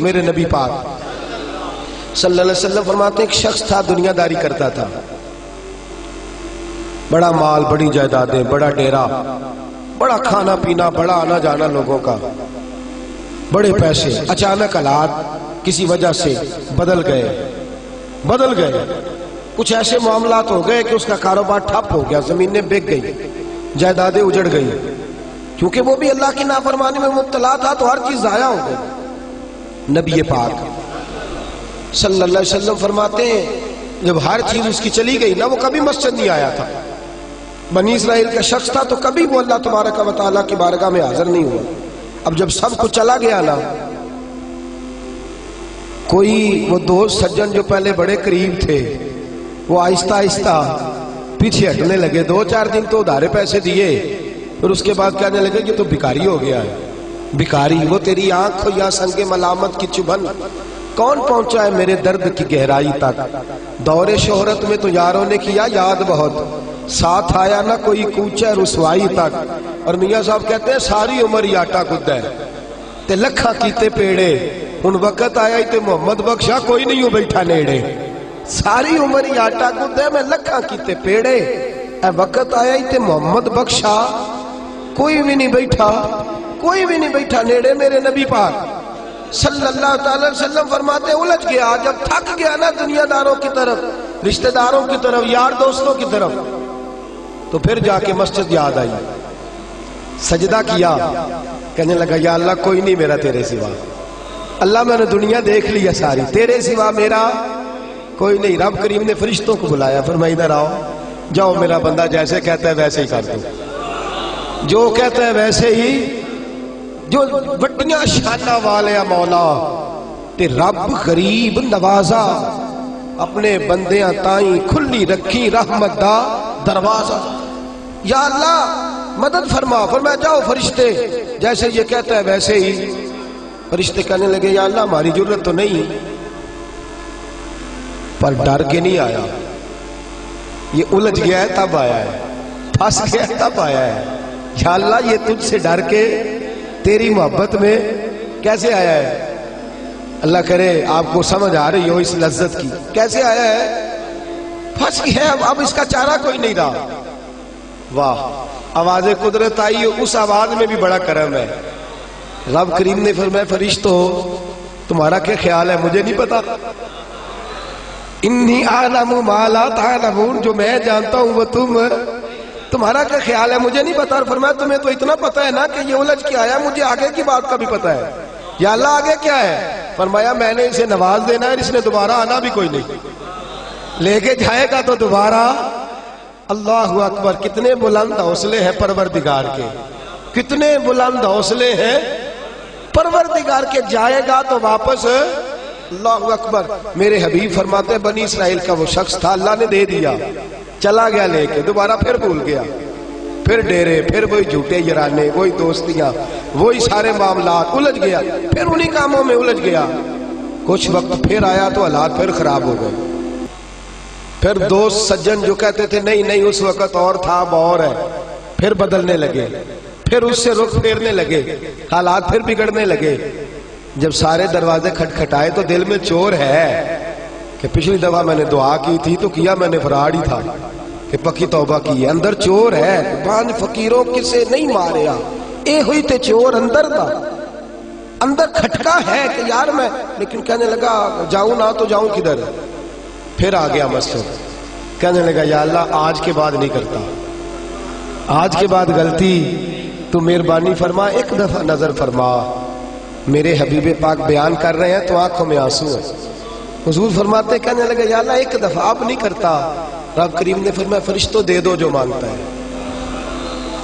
میرے نبی پاک صلی اللہ علیہ وسلم فرماتے ہیں ایک شخص تھا دنیا داری کرتا تھا، بڑا مال، بڑی جائیدادیں، بڑا ڈیرا، بڑا کھانا پینا، بڑا آنا جانا لوگوں کا، بڑے پیسے۔ اچانک حالات کسی وجہ سے بدل گئے، کچھ ایسے معاملات ہو گئے کہ اس کا کاروبار ٹھپ ہو گیا، زمینیں بک گئی، جائیدادیں اجڑ گئی، کیونکہ وہ بھی اللہ کی نافرمانی میں مبتلا تھا تو ہر چیز ضائع ہو گئی۔ نبی پاک صلی اللہ علیہ وسلم فرماتے ہیں جب ہر چیز اس کی چلی گئی نا، وہ کبھی مسجد نہیں آیا تھا، بنی اسرائیل کا شخص تھا، تو کبھی وہ اللہ تبارک و تعالیٰ کی بارگاہ میں حاضر نہیں ہوا۔ اب جب سب کچھ چلا گیا نا، کوئی وہ دوست سجن جو پہلے بڑے قریب تھے وہ آہستہ آہستہ پیچھے ہٹنے لگے، 2-4 دن تو ادھارے پیسے دیے، پھر اس کے بعد کہنے لگے کہ تو بھکاری ہو گیا ہے۔ بھکاری، وہ تیری آنکھ یا سنگ ملامت کی چبھن کون پہنچا ہے میرے درد کی گہرائی تک؟ دور شہرت میں تو یاروں نے کیا یاد بہت، ساتھ آیا نہ کوئی کوچہ رسوائی تک۔ اور میاں صاحب کہتے ہیں ساری عمر ہی آٹا گدہ ہے تے لکھاں کیتے پیڑے، ان وقت آیا ہی تے محمد بخشا کوئی نہیں ہو بیٹھا نیڑے۔ ساری عمر ہی آٹا گدہ ہے، میں لکھاں کیتے پیڑے، اے وقت آیا ہی تے محمد بخشا کوئی بھی نہیں بیٹھا نیڑے۔ میرے نبی پاک صلی اللہ تعالی وسلم فرماتے الجھ گیا، جب تھک گیا نا دنیا داروں کی طرف، رشتہ داروں کی طرف، یار دوستوں کی طرف، تو پھر جا کے مسجد یاد آئی، سجدہ کیا، کہنے لگا یا اللہ کوئی نہیں میرا تیرے سوا، اللہ میں نے دنیا دیکھ لیا ساری، تیرے سوا میرا کوئی نہیں۔ رب کریم نے فرشتوں کو بلایا، فرمایا ادھر آؤ، جاؤ میرا بندہ جیسے کہتا ہے ویسے ہی کر دو، جو کہتا ہے ویسے ہی، جو بڑیاں شانہ والے مولا تے رب غریب نوازا، اپنے بندیاں تائیں کھلی رکھی رحمت دا دروازہ، یا اللہ مدد فرما۔ فرمایا جاؤ فرشتے جیسے یہ کہتا ہے ویسے ہی۔ فرشتے کہنے لگے یا اللہ ہماری ضرورت تو نہیں، پر ڈر کے نہیں آیا، یہ الجھ گیا ہے تب آیا ہے، پھنس گیا ہے تب آیا ہے۔ یا اللہ یہ تجھ سے ڈر کے تیری محبت میں کیسے آیا ہے؟ اللہ کرے آپ کو سمجھ آ رہی ہو اس لذت کی، کیسے آیا ہے؟ پھنس گیا ہے، اب اس کا چارہ کوئی نہیں رہا۔ واہ، آواز قدرت آئی، اس آواز میں بھی بڑا کرم ہے۔ رب کریم نے فرمایا فرشتو تمہارا کیا خیال ہے؟ مجھے نہیں پتا، انی اعلم ما لا تعلمون، جو میں جانتا ہوں وہ تمہارا کیا خیال ہے مجھے نہیں پتا۔ اور فرمایا تمہیں تو اتنا پتا ہے نا کہ یہ الجھ کے آیا، مجھے آگے کی بات کا بھی پتا ہے۔ یا اللہ آگے کیا ہے؟ فرمایا میں نے اسے نواز دینا ہے، اس نے دوبارہ آنا بھی کوئی نہیں، لے کے جائے گا تو دوبارہ۔ اللہ اکبر، کتنے بلند حوصلے ہیں پروردگار کے، کتنے بلند حوصلے ہیں پروردگار کے، جائے گا تو واپس۔ اللہ اکبر، میرے حبیب فرماتے ہیں بنی اسرائیل کا وہ شخص تھا، اللہ نے دے دیا، چلا گیا لے کے، دوبارہ پھر بھول گیا، پھر ڈیرے، پھر وہی جھوٹے یارانے، وہی دوستیاں، وہی سارے معاملات، الجھ گیا، پھر انہی کاموں میں الجھ گیا۔ کچھ وقت پھر آیا تو حالات پھر خراب ہو گئے، پھر دوست سجن جو کہتے تھے نہیں اس وقت اور تھا اب اور ہے، پھر بدلنے لگے، پھر اس سے رخ پھیرنے لگے، حالات پھر بگڑنے لگے۔ جب سارے دروازے کھٹکھٹائے تو دل میں چور ہے کہ پچھلی دفعہ میں نے دعا کی تھی تو کیا میں نے فراڈ ہی تھا کہ پکی توبہ کی ہے، اندر چور ہے، پانچ فقیروں کسے نہیں ماریا، اے ہوئی تے چور اندر تھا، اندر کھٹکا ہے کہ یار میں، لیکن کہنے لگا جاؤں نہ تو جاؤں کدھر۔ پھر آ گیا مسجد، کہنے لگا یا اللہ آج کے بعد نہیں کرتا، آج کے بعد غلطی تو مہربانی فرما، ایک دفعہ نظر فرما۔ میرے حبیب پاک بیان کر رہے ہیں تو آنکھوں میں آنسو ہے۔ حضور فرماتے کہنے لگے یا اللہ ایک دفعہ اب نہیں کرتا۔ رب کریم نے فرمایا فرشتوں دے دو جو مانگتا ہے۔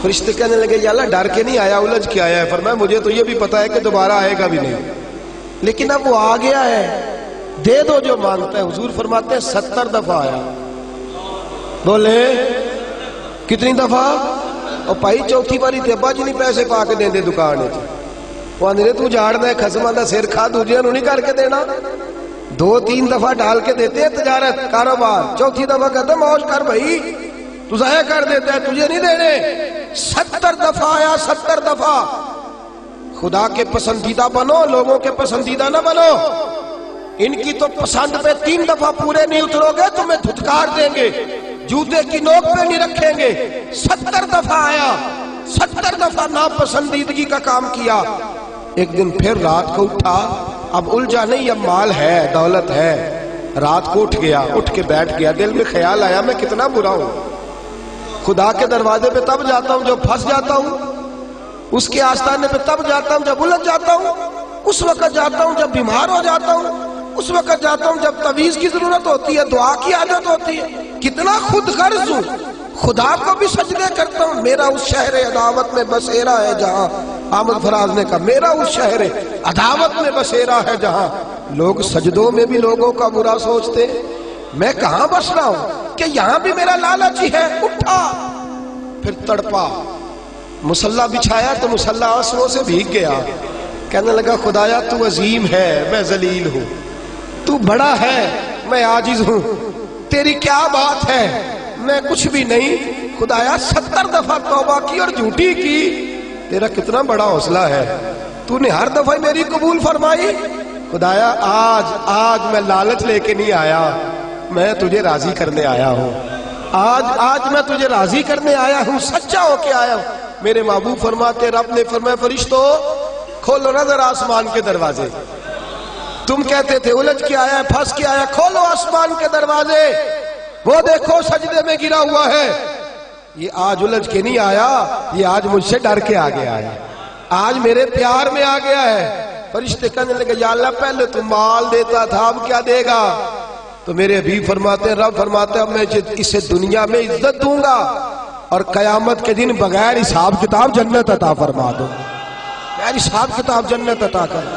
فرشتے کہنے لگے یا اللہ ڈر کے نہیں آیا، الجھ کے آیا ہے۔ فرمایا مجھے تو یہ بھی پتا ہے کہ دوبارہ آئے گا بھی نہیں، لیکن اب وہ آ گیا ہے، دے دو جو مانگتا ہے۔ حضور فرماتے ہیں 70 دفعہ آیا۔ بولے کتنی دفعہ؟ اور پائی چوتھی باری تے ابا جی نہیں پیسے پا کے دیں دے دکان ہے، وہ آندھے تو جاڑ دے خسمہ دا سر کھا دوجیاں نو نہیں کر کے دینا۔ 2-3 دفعہ ڈال کے دیتے ہیں تجارت کاروبار، چوتھی دفعہ کہتے ہیں موج کر بھائی تو ضائع کر دیتا ہے، تجھے نہیں دینے۔ 70 دفعہ آیا، 70 دفعہ۔ خدا کے پسندیدہ بنو، لوگوں کے پسندیدہ نہ بنو۔ ان کی تو پسند پہ 3 دفعہ پورے نہیں اترو گے تمہیں دھتکار دیں گے، جوتے کی نوک پہ نہیں رکھیں گے۔ 70 دفعہ آیا، 70 دفعہ ناپسندیدگی کا کام کیا۔ ایک دن پھر رات کو اٹھا، اب الجھا نہیں، اب مال ہے، دولت ہے۔ رات کو اٹھ گیا، اٹھ کے بیٹھ گیا، دل میں خیال آیا میں کتنا برا ہوں، خدا کے دروازے پہ تب جاتا ہوں جب پھنس جاتا ہوں، اس کے آستانے پہ تب جاتا ہوں جب الجھ جاتا ہوں، اس وقت جاتا ہوں جب بیمار ہو جاتا ہوں، اس وقت جاتا ہوں جب تعویذ کی ضرورت ہوتی ہے، دعا کی عادت ہوتی ہے۔ کتنا خود غرض ہوں، خدا کو بھی سجدے کرتا ہوں۔ میرا اس شہر عداوت میں بسیرا ہے جہاں، احمد فراز نے کہا میرا اس شہر عداوت میں بسیرا ہے جہاں، لوگ سجدوں میں بھی لوگوں کا برا سوچتے، میں کہاں بس رہا ہوں کہ یہاں بھی میرا لالچ ہی ہے۔ اٹھا، پھر تڑپا، مصلی بچھایا تو مصلی آنسوؤں سے بھیگ گیا، کہنے لگا خدایا تو عظیم ہے، میں ذلیل ہوں، تو بڑا ہے، میں عاجز ہوں، تیری کیا بات ہے، میں کچھ بھی نہیں۔ خدایا 70 دفعہ توبہ کی اور جھوٹی کی، تیرا کتنا بڑا حوصلہ ہے، تو نے ہر دفعہ میری قبول فرمائی۔ خدایا آج میں لالچ لے کے نہیں آیا، میں تجھے راضی کرنے آیا ہوں، آج میں تجھے راضی کرنے آیا ہوں، سچا ہو کے آیا ہوں۔ میرے محبوب فرماتے، رب نے فرمایا فرشتوں کھولو نظر آسمان کے دروازے، تم کہتے تھے الجھ کے آیا ہے، پھنس کے آیا، کھولو آسمان کے دروازے، وہ دیکھو سجدے میں گرا ہوا ہے۔ یہ آج الجھ کے نہیں آیا، یہ آج مجھ سے ڈر کے آ گیا ہے، آج میرے پیار میں آ گیا ہے۔ فرشتے کہنے لگے یا اللہ پہلے تو مال دیتا تھا، اب کیا دے گا؟ تو میرے حبیب فرماتے ہیں، رب فرماتے ہیں اب میں اسے دنیا میں عزت دوں گا اور قیامت کے دن بغیر حساب کتاب جنت عطا فرما دوں، بغیر حساب کتاب جنت عطا کر۔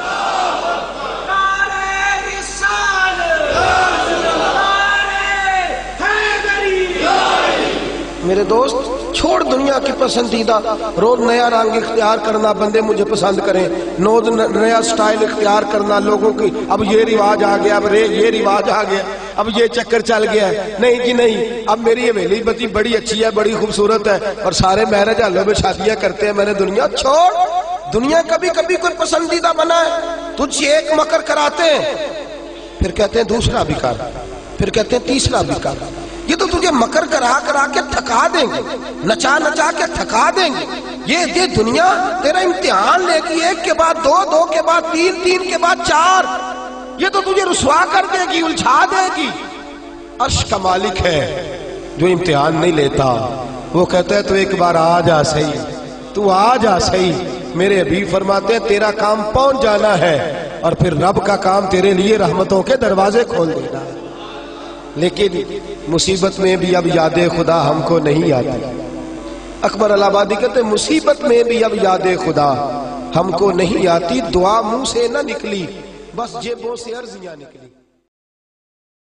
میرے دوست چھوڑ دنیا کی پسندیدہ، روز نیا رنگ اختیار کرنا، بندے مجھے پسند کریں، روز نیا سٹائل اختیار کرنا، لوگوں کی اب یہ رواج آ گیا، اب یہ رواج آ گیا، اب یہ چکر چل گیا ہے، نہیں جی نہیں، اب میری حویلی بتی بڑی اچھی ہے، بڑی خوبصورت ہے اور سارے میرج ہالوں میں شادیاں کرتے ہیں، میں نے دنیا چھوڑ۔ دنیا کبھی کبھی کوئی پسندیدہ بنا ہے، تجھ سے ایک مکر کراتے ہیں، پھر کہتے ہیں دوسرا بھی کر، پھر کہتے ہیں تیسرا بھی کر، یہ تو تجھے مکر کرا کرا کے تھکا دیں گے، نچا نچا کے تھکا دیں گے۔ یہ دنیا تیرا امتحان لے گی، ایک کے بعد دو، دو کے بعد تین، تین کے بعد چار، یہ تو تجھے رسوا کر دے گی، الجھا دے گی۔ عرش کا مالک ہے جو امتحان نہیں لیتا، وہ کہتا ہے تو ایک بار آ جا صحیح، تو آ جا صحیح۔ میرے حبیب فرماتے ہیں تیرا کام پہنچ جانا ہے اور پھر رب کا کام تیرے لیے رحمتوں کے دروازے کھول دینا ہے۔ لیکن مصیبت میں بھی اب یاد خدا ہم کو نہیں آتی۔ اکبر الہ آبادی کہتے مصیبت میں بھی اب یاد خدا ہم کو نہیں آتی، دعا منہ سے نہ نکلی، بس جیبوں سے عرضیاں نکلی۔